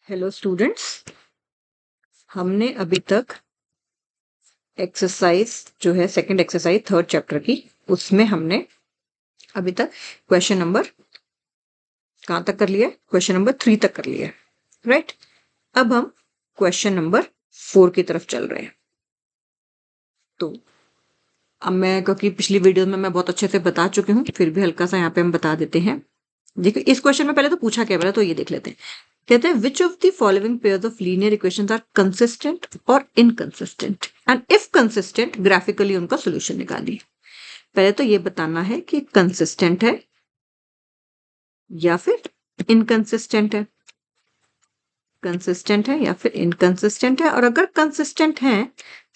Hello students, हमने अभी तक एक्सरसाइज जो है सेकंड एक्सरसाइज थर्ड चैप्टर की, उसमें हमने अभी तक क्वेश्चन नंबर कहाँ तक कर लिया? क्वेश्चन नंबर 3 तक कर लिया, राइट। अब हम क्वेश्चन नंबर 4 की तरफ चल रहे हैं। तो अब मैं, क्योंकि पिछली वीडियो में मैं बहुत अच्छे से बता चुकी हूँ, फिर भी हल्का सा यहाँ पे हम बता देते हैं। देखिए इस क्वेश्चन में पहले तो पूछा क्या, पहले तो ये देख लेते हैं। कहते हैं which of the following pairs of linear equations are consistent और inconsistent and if consistent graphically उनका सॉल्यूशन निकालिए। पहले तो ये बताना है कि कंसिस्टेंट है या फिर इनकंसिस्टेंट है, कंसिस्टेंट है या फिर इनकंसिस्टेंट है। और अगर कंसिस्टेंट है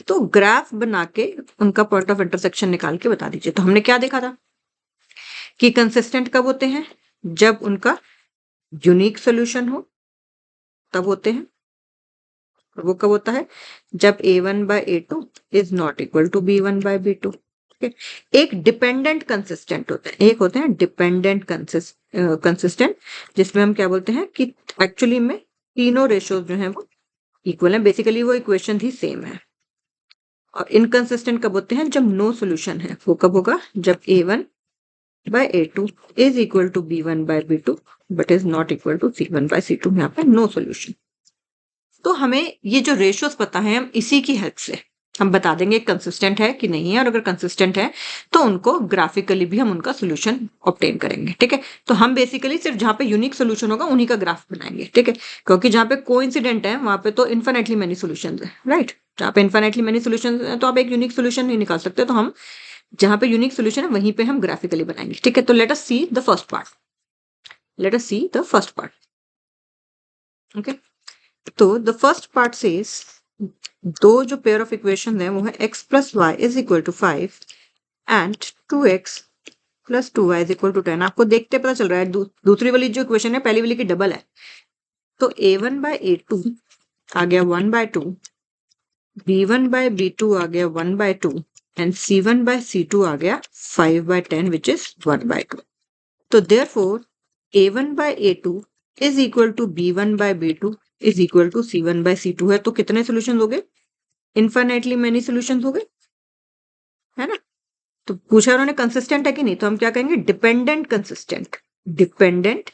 तो ग्राफ बना के उनका पॉइंट ऑफ इंटरसेक्शन निकाल के बता दीजिए। तो हमने क्या देखा था कि कंसिस्टेंट कब होते हैं? जब उनका यूनिक सॉल्यूशन हो तब होते हैं। और वो कब होता है? जब a1 by a2 is not equal to b1 by b2। एक डिपेंडेंट कंसिस्टेंट होते हैं, एक होते हैं डिपेंडेंट कंसिस्टेंट, जिसमें हम क्या बोलते हैं कि एक्चुअली में तीनों रेशियोज जो हैं वो इक्वल हैं, बेसिकली वो इक्वेशन ही सेम है। और इनकंसिस्टेंट कब होते हैं? जब नो सॉल्यूशन है। वो कब होगा? जब a1 by a2 is equal to b1 by b2 but is not equal to c1 by c2। यहाँ पे नो सॉल्यूशन। तो हमें ये जो रेशियोज पता है, हम इसी की हेल्प से हम बता देंगे कंसिस्टेंट है कि नहीं है। और अगर कंसिस्टेंट है तो उनको ग्राफिकली भी हम उनका सोल्यूशन ऑब्टेन करेंगे, ठीक है। तो हम बेसिकली सिर्फ जहां पे यूनिक सोल्यूशन होगा उन्हीं का ग्राफ बनाएंगे, ठीक है। क्योंकि जहां पे कोइंसिडेंट है वहां पे तो इन्फिनेटली मेनी सोल्यूशन है, राइट। जहां पे इन्फिनेटली मेनी सोल्यूशन है तो आप एक यूनिक सोल्यूशन नहीं निकाल सकते। तो हम जहां पे यूनिक सोल्यूशन है वहीं पे हम ग्राफिकली बनाएंगे, ठीक है। तो let us see the first part, let us see the first part, okay. तो द फर्स्ट पार्ट सेज दो जो पेयर ऑफ इक्वेशन है वो है x plus Y is equal to 5 and 2x plus 2y is equal to 10। आपको देखते पता चल रहा है दूसरी वाली जो इक्वेशन है पहली वाली की डबल है। तो a1 बाय a2 आ गया 1 बाय 2, b1 बाय b2 आ गया 1 by 2 and c1 by c2 आ गया 5 बाय 10 विच इज 1 बाय 2। तो therefore a1 by a2 is equal to b1 by b2 is equal to c1 by c2 है। तो कितने solution हो गए? इन्फिनेटली मेनी सोल्यूशन हो गए, है ना। तो पूछा उन्होंने कंसिस्टेंट है कि नहीं, तो हम क्या कहेंगे? Dependent consistent, dependent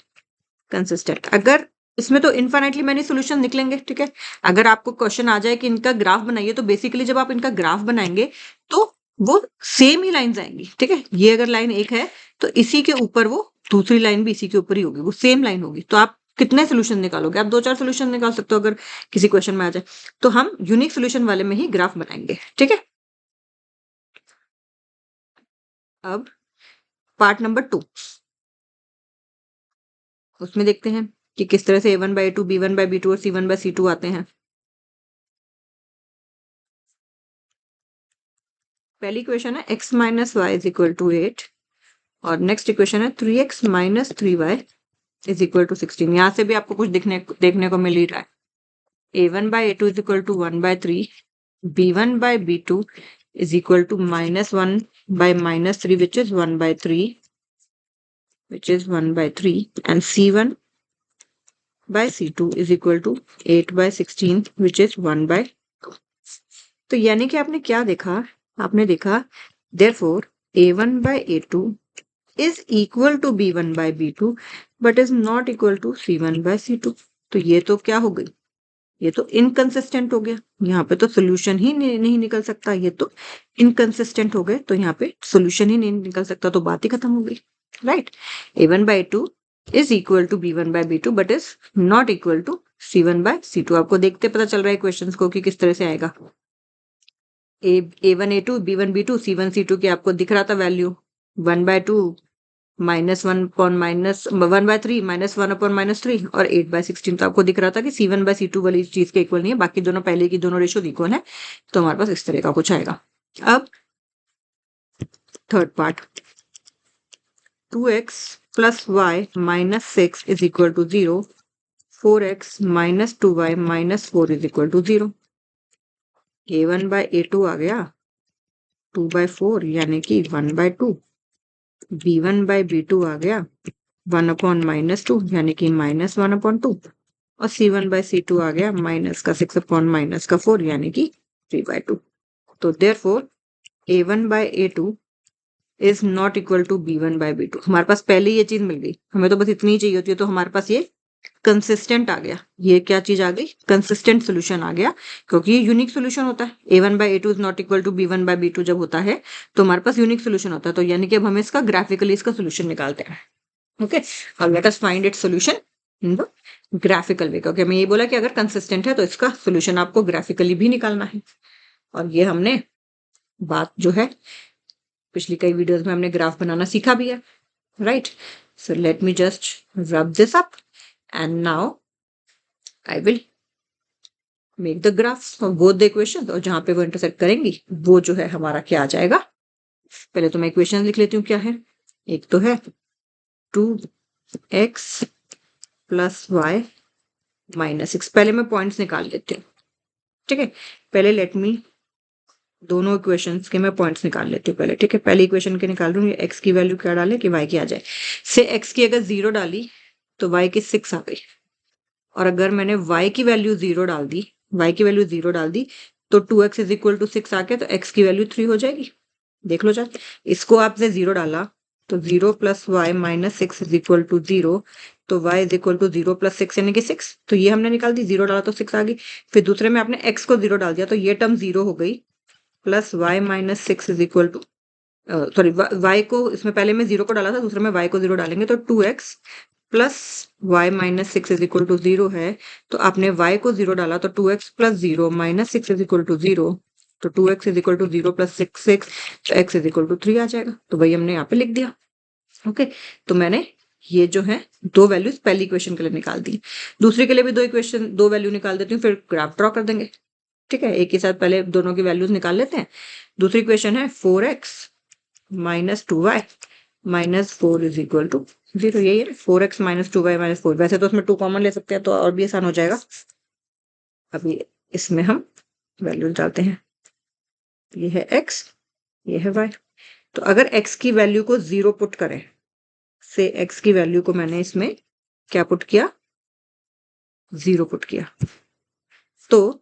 consistent. अगर इसमें तो इन्फिनेटली मेनी सोल्यूशन निकलेंगे, ठीक है। अगर आपको क्वेश्चन आ जाए कि इनका ग्राफ बनाइए, तो बेसिकली जब आप इनका ग्राफ बनाएंगे तो वो सेम ही लाइंस आएंगी, ठीक है। ये अगर लाइन एक है तो इसी के ऊपर वो दूसरी लाइन भी इसी के ऊपर ही होगी, वो सेम लाइन होगी। तो आप कितने सोल्यूशन निकालोगे? आप 2-4 सोल्यूशन निकाल सकते हो अगर किसी क्वेश्चन में आ जाए। तो हम यूनिक सोल्यूशन वाले में ही ग्राफ बनाएंगे, ठीक है। अब पार्ट नंबर 2, उसमें देखते हैं कि किस तरह से a1 by a2 b1 by b2 और c1 by c2 आते हैं। पहली इक्वेशन है x minus y is equal to 8 और नेक्स्ट इक्वेशन है 3x minus 3y is equal to 16। यहाँ से भी आपको कुछ देखने को मिल ही रहा है। a1 by a2 is equal to 1 by 3, b1 by b2 is equal to minus 1 by minus 3 which is 1 by 3 which is 1 by 3 and c1 by c2 is equal to 8 by 16 which is 1 by 2। तो यानी कि आपने क्या देखा? आपने देखा therefore a1 by a2 is equal to b1 by b2 but is not equal to c1 by c2। तो ये तो क्या हो गई? ये तो इनकंसिस्टेंट हो गया। यहाँ पे तो सोल्यूशन ही नहीं निकल सकता, ये तो इनकंसिस्टेंट हो गए। तो यहाँ पे सोल्यूशन ही नहीं निकल सकता, तो बात ही खत्म हो गई, right. a1 by 2 is equal to b1 by b2 but is not equal to c1 by c2। आपको देखते पता चल रहा है क्वेश्चंस को कि किस तरह से आएगा। a1 a2 b1 b2 c1 c2 के आपको दिख रहा था value 1 by 2 minus 1 upon minus 1 by 3 minus 1 upon minus 3 और 8 बाय 16। तो आपको दिख रहा था कि c1 बाय c2 वाली चीज के इक्वल नहीं है, बाकी दोनों पहले की दोनों रेशियो इक्वल है। तो हमारे पास इस तरह का कुछ आएगा। अब third part, 2x plus y minus 6 is equal to 0, 4x minus 2y minus 4 is equal to 0। a1 by a2 आ गया 2 बाय 4 यानी कि 1 बाय 2, b1 बाय b2 आ गया 1 अपॉन माइनस 2 यानी कि माइनस 1 अपॉन 2 और C1/C2 आ गया माइनस का 6 अपॉन माइनस का 4 यानी कि 3/2। तो therefore A1/A2 is not equal to B1/B2। हमारे पास पहले ये चीज मिल गई, हमें तो बस इतनी ही चाहिए होती है, तो हमारे पास ये कंसिस्टेंट आ गया। ये क्या चीज आ गई? कंसिस्टेंट सोल्यूशन आ गया, क्योंकि ये यूनिक सोल्यूशन होता है। A1/A2 is not equal to B1/B2 जब होता है तो हमारे पास यूनिक सोल्यूशन होता है। तो यानी कि अब हम इसका ग्राफिकली इसका सोल्यूशन निकालते हैं। ओके, अब let us find its solution in the graphical way, क्योंकि हमें ये बोला कि अगर कंसिस्टेंट है तो इसका सोल्यूशन आपको ग्राफिकली भी निकालना है। और ये हमने बात जो है पिछली कई वीडियोस में हमने ग्राफ बनाना सीखा भी है, right? So let me just rub this up and now I will make the graph of both the equation. और जहां पे वो इंटरसेक्ट करेंगी वो जो है हमारा क्या आ जाएगा? पहले तो मैं इक्वेशन लिख लेती हूँ क्या है। एक तो है 2x प्लस वाई माइनस 6। पहले मैं पॉइंट्स निकाल लेती हूँ, ठीक है? पहले लेट मी दोनों इक्वेशंस के मैं पॉइंट्स निकाल लेती हूँ पहले, ठीक है? पहले इक्वेशन के निकाल रही हूँ, एक्स की वैल्यू क्या डाले कि वाई की आ जाए। से एक्स की अगर 0 डाली तो वाई की 6 आ गई, और अगर मैंने वाई की वैल्यू 0 डाल दी, वाई की वैल्यू 0 डाल दी तो 2x इज इक्वल टू 6 आ गया, तो x की वैल्यू 3 हो जाएगी। देख लो जाए, इसको आपने 0 डाला तो 0 plus y minus 6 is equal to 0, तो y is equal to 0 plus 6 यानी कि 6। तो ये हमने निकाल दी, 0 डाला तो 6 आ गई। फिर दूसरे में आपने x को 0 डाल दिया तो ये टर्म 0 हो गई, plus y minus 6 is equal to sorry y को इसमें पहले में 0 को डाला था, दूसरे में y को 0 डालेंगे तो 2x plus y minus 6 is equal to 0 है। तो आपने y को 0 डाला तो 2x plus 0 minus 6 is equal to 0, तो 2x is equal to 0 plus 6 तो x इज इक्वल टू 3 आ जाएगा। तो वही हमने यहाँ पे लिख दिया। ओके, तो मैंने ये जो है दो वैल्यूज पहली इक्वेशन के लिए निकाल दी, दूसरे के लिए भी दो वैल्यू निकाल देती हूँ, फिर ग्राफ ड्रॉ कर देंगे। ठीक है, एक ही साथ पहले दोनों की वैल्यूज निकाल लेते हैं। दूसरी इक्वेशन है 4x minus 2y minus 4 is equal to 0। यही है 4x माइनस 2y माइनस 4। वैसे तो उसमें 2 कॉमन ले सकते हैं तो और भी आसान हो जाएगा। अभी इसमें हम वैल्यूज डालते हैं, ये है x, ये है y। तो अगर x की वैल्यू को 0 पुट करें, से x की वैल्यू को मैंने इसमें क्या पुट किया? 0 पुट किया, तो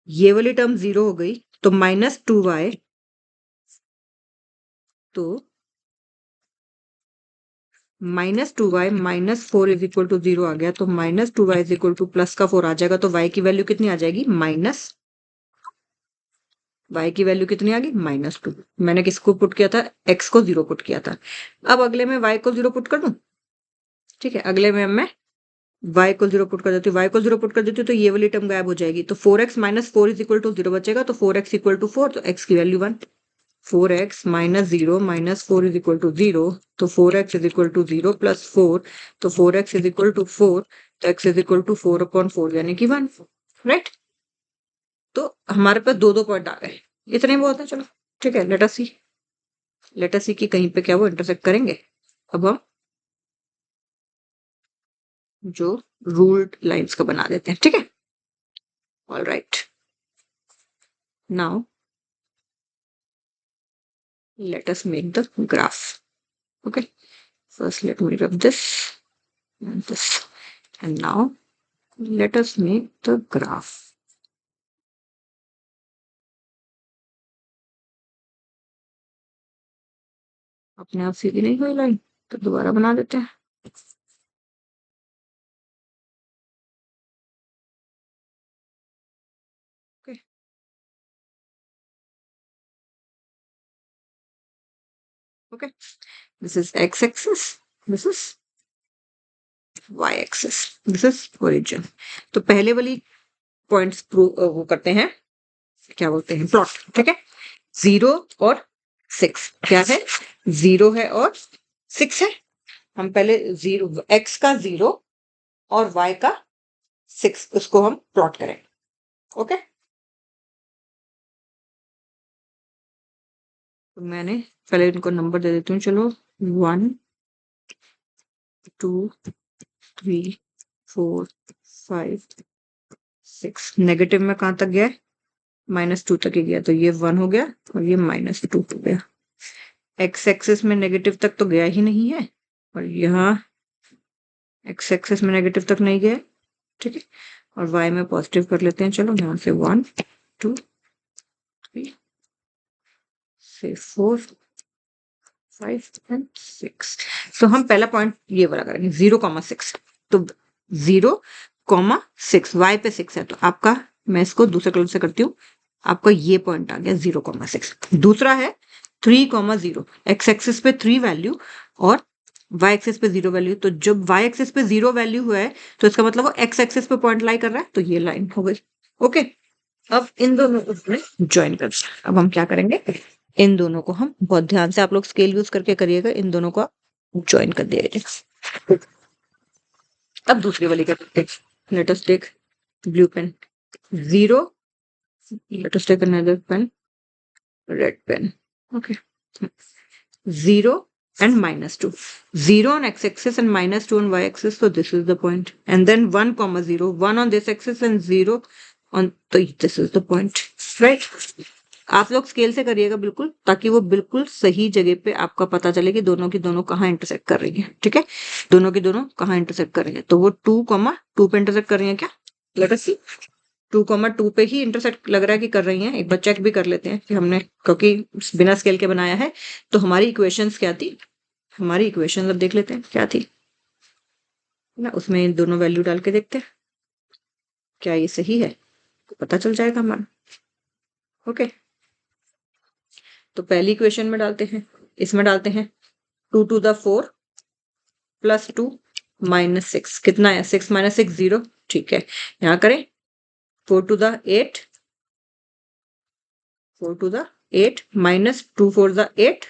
ये वाली टर्म 0 हो गई, तो माइनस 2y, तो minus 2y minus 4 is equal to 0 आ गया, तो minus 2y is equal to plus का 4 आ जाएगा। तो y की वैल्यू कितनी आ जाएगी? माइनस, y की वैल्यू कितनी आ गई? माइनस 2। मैंने किसको पुट किया था? x को 0 पुट किया था। अब अगले में y को 0 पुट कर दूं, ठीक है? अगले में मैं y को 0 पुट कर देती हूँ, y को 0 पुट कर देती हूँ तो ये वाली टर्म गायब हो जाएगी, तो 4x minus 4 is equal to 0 बचेगा, तो 4x इक्वल टू 4, तो x की value 1। 4x minus 0 minus 4 is equal to 0, तो 4x is equal to 0 plus 4, तो 4x इज इक्वल टू 4, तो x is equal to 4 upon 4 यानी कि 1, राइट? तो हमारे पास दो दो पॉइंट आ गए, इतने बहुत है। चलो ठीक है, लेट अस सी कि कहीं पे क्या वो इंटरसेक्ट करेंगे। अब हम जो रूल्ड लाइंस का बना देते हैं, ठीक है? All right, now let us make the graph. Okay, first let me rub this and this, and now let us make the graph. अपने आप सीधी नहीं हुई लाइन, तो दोबारा बना देते हैं। Okay. Okay, this is x-axis, this is y-axis, this is origin। तो पहले वाली पॉइंट्स वो करते हैं, क्या बोलते हैं, प्लॉट, ठीक है? 0 और 6 क्या है? 0 है और 6 है। हम पहले 0 x का 0 और y का 6 उसको हम प्लॉट करें। ओके, तो मैंने पहले इनको नंबर दे देती हूँ, चलो 1 2 3 4 5 6। नेगेटिव में कहाँ तक गया है? -2 तक ही गया, तो ये 1 हो गया और ये -2 हो गया। एक्स एक्सिस में नेगेटिव तक तो गया ही नहीं है, और यहाँ एक्स एक्सिस में नेगेटिव तक नहीं गया, ठीक है, और y में पॉजिटिव कर लेते हैं। चलो यहाँ से 1 2 3 से 4 5 एंड 6। तो हम पहला पॉइंट ये वाला करेंगे 0,6। तो 0,6 y पे 6 है, तो आपका, मैं इसको दूसरे कलर से करती हूँ, आपका ये पॉइंट आ गया 0,6। दूसरा है 3,0, x एक्सिस पे 3 वैल्यू और y एक्सिस पे 0 वैल्यू। तो जब y एक्सिस पे 0 वैल्यू हुआ है तो इसका मतलब वो x एक्सिस पे पॉइंट लाई कर रहा है, तो ये लाइन हो गई। ओके, अब इन दोनों को हमने ज्वाइन कर दिया। अब हम क्या करेंगे, इन दोनों को हम, बहुत ध्यान से आप लोग स्केल यूज करके करिएगा, इन दोनों को ज्वाइन कर दिया। अब दूसरी वाली करते हैं। Let us take blue pen 0, let us take another pen, red pen. Okay, 0 and -2, 0 on x-axis and -2 on y-axis, so this is the point. And then 1,0, 1 on this axis and 0 on, so this is the point, right? आप लोग scale से करिएगा बिल्कुल, ताकि वो बिल्कुल सही जगह पे आपका पता चले कि दोनों की दोनों कहाँ इंटरसेक्ट कर रही है। ठीक है, दोनों की दोनों कहाँ इंटरसेक्ट कर रही है, तो वो 2,2 पे इंटरसेक्ट कर रही है क्या? लेट अस सी, 2,2 पे ही इंटरसेक्ट लग रहा है कि कर रही हैं। एक बार चेक भी कर लेते हैं कि हमने, क्योंकि बिना स्केल के बनाया है, तो हमारी इक्वेशंस क्या थी, हमारी इक्वेशंस अब देख लेते हैं क्या थी ना, उसमें दोनों वैल्यू डाल के देखते हैं क्या ये सही है, तो पता चल जाएगा हमारा। ओके, तो पहली इक्वेशन में डालते हैं, इसमें डालते हैं 2 to the 4 प्लस 2 -6, कितना है 6 - 6 0। ठीक है, यहाँ करें 4 to the 8, 4 to the 8 minus 2 4 the 8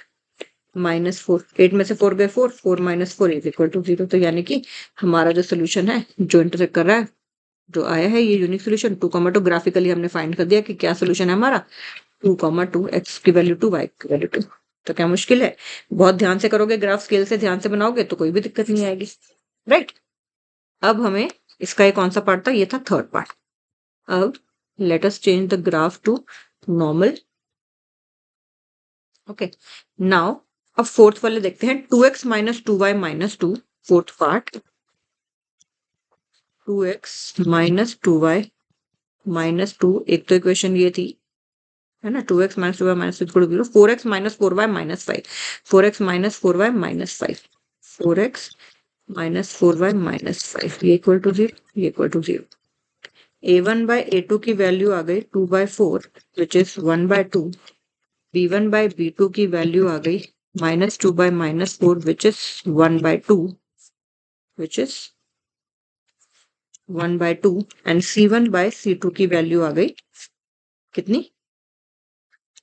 -4, 8 में से 4 गए 4, 4 - 4 इज इक्वल टू 0। तो यानी कि हमारा जो सोल्यूशन है, जो इंटरसेक्ट कर रहा है, जो आया है ये यूनिक सोल्यूशन 2,2, ग्राफिकली हमने फाइंड कर दिया कि क्या सोल्यूशन है हमारा, 2,2, x की वैल्यू 2, y की वैल्यू 2। तो क्या मुश्किल है, बहुत ध्यान से करोगे, ग्राफ स्केल से ध्यान से बनाओगे तो कोई भी दिक्कत नहीं आएगी, राइट। अब हमें इसका ये कौन सा पार्ट था, ये था थर्ड पार्ट। अब let us change the graph to normal. Okay, now अब फोर्थ वाले देखते हैं, 2x - 2y - 2, fourth part 2x - 2y - 2। एक तो इक्वेशन ये थी, है ना, 2x - 2y - 2 equal to 0, 4x - 4y - 5, 4x - 4y - 5, 4x - 4y - 5, ये इक्वल टू 0, ये equal to 0। a1 by a2 की वैल्यू आ गई 2/4 which is 1/2, b1 by b2 की वैल्यू आ गई -2 by -4 which is 1/2, which is 1/2, and c1 by c2 की value आ गई कितनी,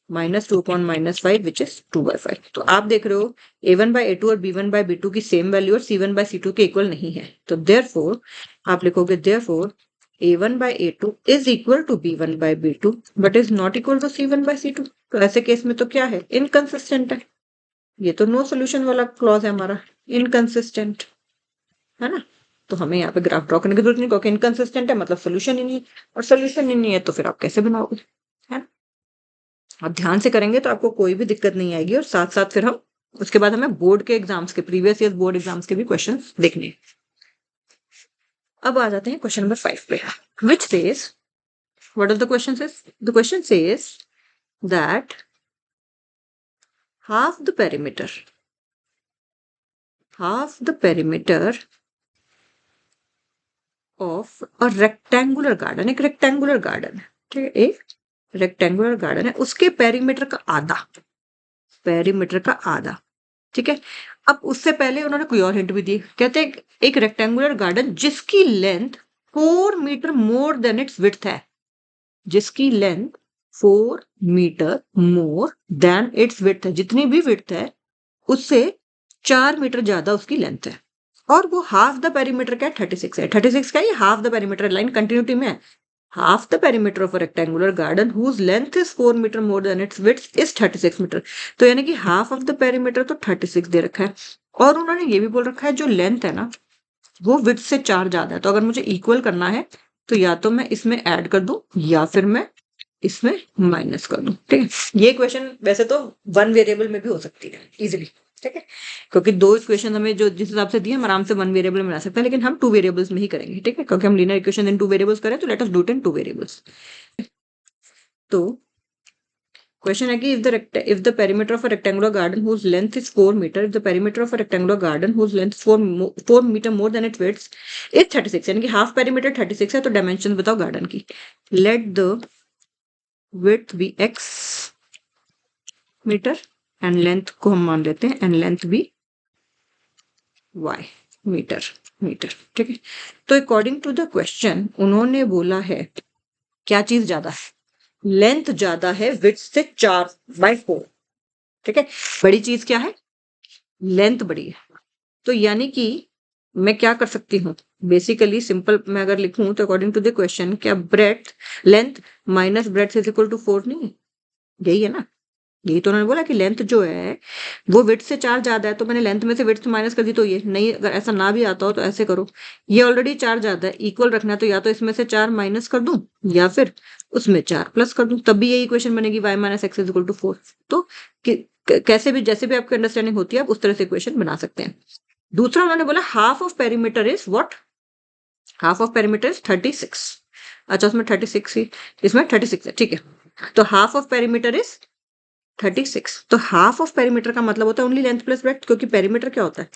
-2 upon -5 which is 2/5। तो आप देख रहे हो a1 by a2 और b1 by b2 की सेम वैल्यू और c1 by c2 के इक्वल नहीं है, तो देयरफॉर आप लिखोगे therefore a1 by a2 is equal to b1 by b2 but is not equal to c1 by c2। तो ऐसे केस में तो क्या है, इनकंसिस्टेंट है, ये तो नो सोल्यूशन वाला क्लॉज है हमारा, इनकंसिस्टेंट, है ना। तो हमें यहाँ पे ग्राफ ड्रॉ करने की जरूरत नहीं, क्योंकि इनकंसिस्टेंट है मतलब सोल्यूशन ही नहीं है, और सोल्यूशन ही नहीं है तो फिर आप कैसे बनाओगे, है ना। आप ध्यान से करेंगे तो आपको कोई भी दिक्कत नहीं आएगी, और साथ साथ फिर हम उसके बाद हमें बोर्ड के एग्जाम्स के, प्रीवियस ईयर बोर्ड एग्जाम्स के भी क्वेश्चन देखने हैं। अब आ जाते हैं क्वेश्चन नंबर 5 पे, which says, what are the questions is, the question says that half the perimeter of a rectangular garden, एक रेक्टेंगुलर गार्डन है, ठीक है, एक रेक्टेंगुलर गार्डन है, उसके पेरीमीटर का आधा, पेरीमीटर का आधा, ठीक है। अब उससे पहले उन्होंने कोई और हिंट भी दी, कहते हैं एक रेक्टेंगुलर गार्डन जिसकी length 4 metre more than its width है, जिसकी length 4 metre more than its width है, जितनी भी विड्थ है उससे 4 मीटर ज्यादा उसकी लेंथ है, और वो हाफ द पेरीमीटर क्या है, 36 है। 36 का ये half the perimeter, line continuity में है, half the perimeter of a rectangular garden whose length is 4 meter more than its width is 36 meter। तो यानी कि half of the perimeter तो 36 दे रखा है, और उन्होंने ये भी बोल रखा है जो लेंथ है ना वो विड्थ से 4 ज्यादा है। तो अगर मुझे इक्वल करना है तो या तो मैं इसमें ऐड कर दूं या फिर मैं इसमें माइनस कर दूं, ठीक है। ये क्वेश्चन वैसे तो 1 वेरिएबल में भी हो सकती है इजिली, ठीक है, क्योंकि दो इक्वेशन हमें जो जिस हिसाब से दिए हम आराम से वन वेरिएबल में बना सकते हैं, लेकिन हम टू वेरिएबल्स में ही करेंगे। ठीक है, क्योंकि हम linear equation in two variables करें तो let us do it in two variables. तो क्वेश्चन है कि if the perimeter of a rectangular garden whose length is 4 meter, if the perimeter of a rectangular garden whose length is 4 meter more than its width is 36, यानी कि half perimeter 36 है, तो dimension बताओ garden की। Let the width be x metre and length को हम मान लेते हैं and length be y metre. ठीक है, तो अकॉर्डिंग टू द क्वेश्चन उन्होंने बोला है क्या चीज ज्यादा है, लेंथ ज्यादा है विड्थ से 4/4। ठीक है, बड़ी चीज क्या है, लेंथ बड़ी है। तो यानी कि मैं क्या कर सकती हूँ, बेसिकली सिंपल मैं अगर लिखूं तो अकॉर्डिंग टू द क्वेश्चन क्या breadth length minus breadth is equal to 4 नहीं है, यही है ना। यही तो उन्होंने बोला कि लेंथ जो है वो विड्थ से 4 ज्यादा है, तो मैंने लेंथ में से विड्थ माइनस कर दी। तो ये नहीं, अगर ऐसा ना भी आता हो तो ऐसे करो, ये ऑलरेडी 4 ज्यादा है, इक्वल रखना है तो या तो इसमें से 4 माइनस कर दूं या फिर उसमें 4 प्लस कर दूं, तब भी यही इक्वेशन बनेगी y minus x is equal to 4। तो कैसे भी जैसे भी आपकी अंडरस्टैंडिंग होती है आप उस तरह से इक्वेशन बना सकते हैं। दूसरा उन्होंने बोला half of perimeter is what, half of perimeter is 36। अच्छा, उसमें 36 ही, इसमें 36 है। ठीक है, तो हाफ ऑफ पेरीमीटर इज 36। तो हाफ ऑफ पेरीमीटर का मतलब होता है ओनली लेंथ प्लस ब्रेड्थ, क्योंकि पेरीमीटर क्या होता है,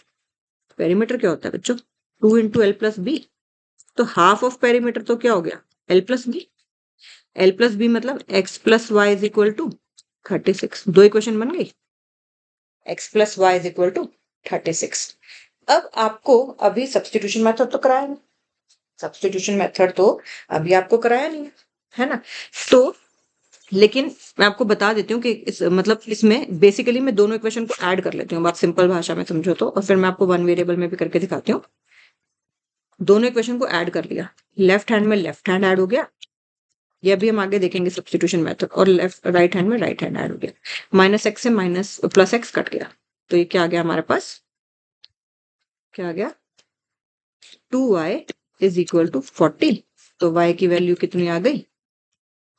पेरीमीटर क्या होता है बच्चों, 2 इंटू एल प्लस बी। तो हाफ ऑफ पेरीमीटर तो क्या हो गया, L plus B. L plus B मतलब X plus Y is equal to 36। दो इक्वेशन बन गई, X plus Y is equal to 36। अब आपको अभी सब्सटीट्यूशन मेथड तो कराया नहीं, सब्सटीट्यूशन मेथड तो अभी आपको कराया नहीं है ना। तो लेकिन मैं आपको बता देती हूँ कि मतलब इसमें बेसिकली मैं दोनों इक्वेशन को ऐड कर लेती हूँ, बात सिंपल भाषा में समझो तो, और फिर मैं आपको वन वेरिएबल में भी करके दिखाती हूँ। दोनों इक्वेशन को ऐड कर लिया, लेफ्ट हैंड में लेफ्ट हैंड ऐड हो गया, ये भी हम आगे देखेंगे सब्सटीट्यूशन मेथड, और लेफ्ट राइट हैंड में राइट हैंड ऐड हो गया, माइनस एक्स से माइनस प्लस एक्स कट गया, तो ये क्या आ गया हमारे पास, क्या आ गया 2y इज इक्वल टू 40। तो y की वैल्यू कितनी आ गई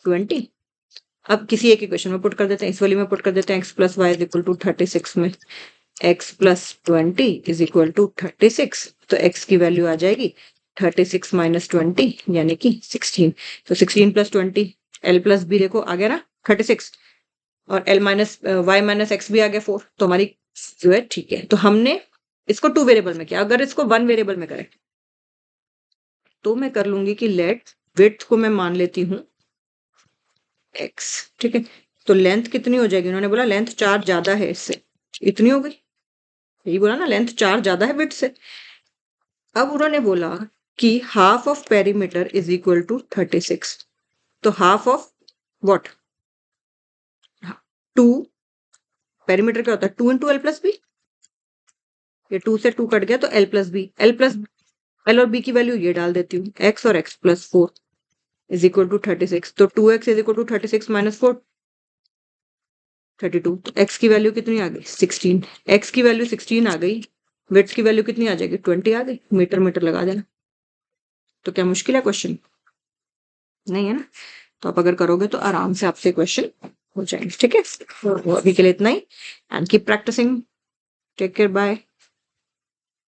20। अब किसी एक इक्वेशन में पुट कर देते हैं, इस वाली में पुट कर देते हैं, x plus Y is equal to 36 में x plus 20 is equal to 36। तो x की वैल्यू आ जाएगी 36 माइनस 20 यानी कि 16। तो 16 प्लस 20 l प्लस बी देखो आ गया ना 36, और l minus y minus x भी आ गया 4। तो हमारी जो है ठीक है। तो हमने इसको टू वेरिएबल में किया, अगर इसको वन वेरिएबल में करें तो मैं कर लूंगी कि लेट विड्थ को मैं मान लेती हूँ x। ठीक है, तो लेंथ कितनी हो जाएगी, उन्होंने बोला लेंथ 4 ज्यादा है इससे, इतनी हो गई, यही बोला ना, लेंथ 4 ज्यादा है विड्थ से। अब उन्होंने बोला कि half of perimeter is equal to 36। तो हाफ ऑफ व्हाट, 2, पेरीमीटर क्या होता है 2 इंटू एल प्लस बी, ये 2 से 2 कट गया तो एल प्लस बी, एल और बी की वैल्यू ये डाल देती हूँ, एक्स और x plus 4 is equal to 36। तो 2x is equal to 36 minus 4 32। तो x की वैल्यू कितनी आ गई 16। x की वैल्यू 16 आ गई, विड्थ की वैल्यू कितनी आ जाएगी 20 आ गई, मीटर मीटर लगा देना। तो क्या मुश्किल है क्वेश्चन, नहीं है ना। तो आप अगर करोगे तो आराम से आपसे क्वेश्चन हो जाएंगे। ठीक है, तो अभी के लिए इतना ही, and keep practising, take care, bye.